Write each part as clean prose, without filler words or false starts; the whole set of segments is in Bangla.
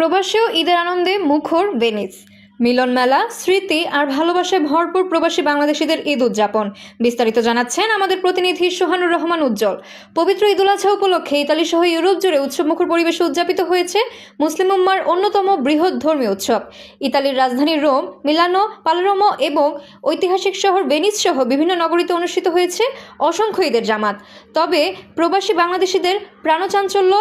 প্রবাসীও ঈদের আনন্দে মুখর ভেনিস। মিলন মেলা, স্মৃতি আর ভালোবাসায় ভরপুর প্রবাসী বাংলাদেশিদের ঈদ উদযাপন। বিস্তারিত জানাচ্ছেন আমাদের প্রতিনিধি সোহানুর রহমান উজ্জ্বল। পবিত্র ঈদুল আজহা উপলক্ষে ইতালি সহ ইউরোপ জুড়ে উৎসবমুখর পরিবেশে উদযাপিত হয়েছে মুসলিম উম্মার অন্যতম বৃহৎ ধর্মীয় উৎসব। ইতালির রাজধানী রোম, মিলানো, পালেরমো এবং ঐতিহাসিক শহর ভেনিস সহ বিভিন্ন নগরীতে অনুষ্ঠিত হয়েছে অসংখ্য ঈদের জামাত। তবে প্রবাসী বাংলাদেশিদের প্রাণচাঞ্চল্য,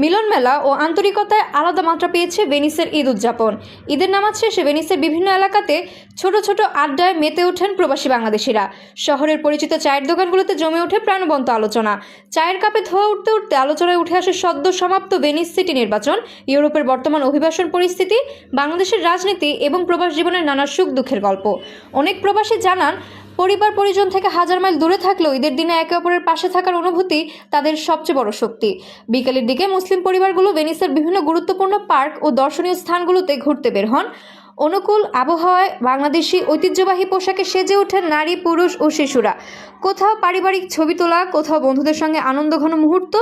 মিলন মেলা ও আন্তরিকতায় আলাদা মাত্রা পেয়েছে ভেনিসের ঈদ উদযাপন। ঈদের নামাজ শেষে ভেনিসের বিভিন্ন এলাকাতে ছোট ছোট আড্ডায় মেতে ওঠেন প্রবাসী বাংলাদেশিরা। শহরের পরিচিত চায়ের দোকানগুলোতে জমে ওঠে প্রাণবন্ত আলোচনা। চায়ের কাপে ধোয়া উঠতে উঠতে আলোচনায় উঠে আসে সদ্য সমাপ্ত ভেনিস সিটি নির্বাচন, ইউরোপের বর্তমান অভিবাসন পরিস্থিতি, বাংলাদেশের রাজনীতি এবং প্রবাস জীবনের নানা সুখ দুঃখের গল্প। অনেক প্রবাসী জানান, পরিবার পরিজন থেকে হাজার মাইল দূরে থাকলেও ঈদের দিনে একে অপরের পাশে থাকার অনুভূতি তাদের সবচেয়ে বড় শক্তি। বিকেলের দিকে মুসলিম পরিবারগুলো ভেনিসের বিভিন্ন গুরুত্বপূর্ণ পার্ক ও দর্শনীয় স্থানগুলোতে ঘুরতে বের হন। অনুকূল আবহাওয়ায় বাংলাদেশি ঐতিহ্যবাহী পোশাকে সেজে ওঠেন নারী, পুরুষ ও শিশুরা। কোথাও পারিবারিক ছবি তোলা, কোথাও বন্ধুদের সঙ্গে আনন্দঘন মুহূর্ত,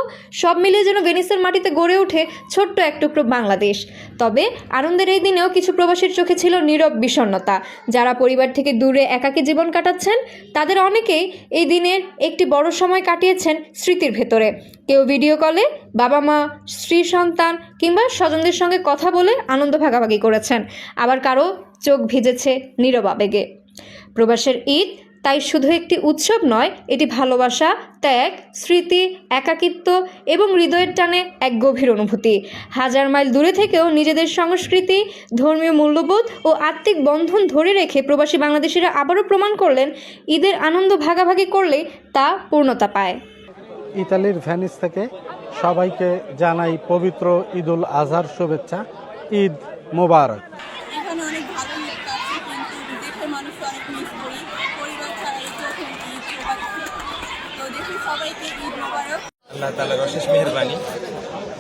সব মিলিয়ে যেন ভেনিসের মাটিতে গড়ে ওঠে ছোট্ট এক টুকরো বাংলাদেশ। তবে আনন্দের এই দিনেও কিছু প্রবাসীর চোখে ছিল নীরব বিষণ্ণতা। যারা পরিবার থেকে দূরে একাকী জীবন কাটাচ্ছেন, তাদের অনেকেই এই দিনের একটি বড় সময় কাটিয়েছেন স্মৃতির ভেতরে। কেউ ভিডিও কলে বাবা মা, স্ত্রী, সন্তান কিংবা স্বজনদের সঙ্গে কথা বলে আনন্দ ভাগাভাগি করেছেন, আবার কারো চোখ ভিজেছে নীরব আবেগে। প্রবাসের ঈদ তাই শুধু একটি উৎসব নয়, এটি ভালোবাসা, ত্যাগ, স্মৃতি, একাকিত্ব এবং হৃদয়ের টানে এক গভীর অনুভূতি। হাজার মাইল দূরে থেকেও নিজেদের সংস্কৃতি, ধর্মীয় মূল্যবোধ ও আত্মিক বন্ধন ধরে রেখে প্রবাসী বাংলাদেশিরা আবারও প্রমাণ করলেন, ঈদের আনন্দ ভাগাভাগি করলে তা পূর্ণতা পায়। ইতালির ভেনিস থেকে সবাইকে জানাই পবিত্র ঈদুল আজহার শুভেচ্ছা। ঈদ মোবারক। এখানে অনেক ভালো ঈদ কাটছে, কিন্তু দেশের মানুষ অনেক মিস করি। পরিবার ছাড়া এই প্রথম ঈদ তো দেখি সবাইকে ঈদ মোবারক। আল্লাহ তাআলার অশেষ মেহেরবানি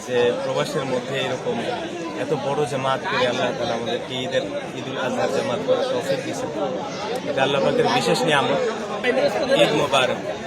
যে প্রবাসের মধ্যে এরকম এত বড় জামাত করে আল্লাহ তাআলা আমাদেরকে ঈদুল আজহার জামাত করার তৌফিক দিয়েছেন। এটা আল্লাহ পাকের বিশেষ নিয়ামত। ঈদ মোবারক।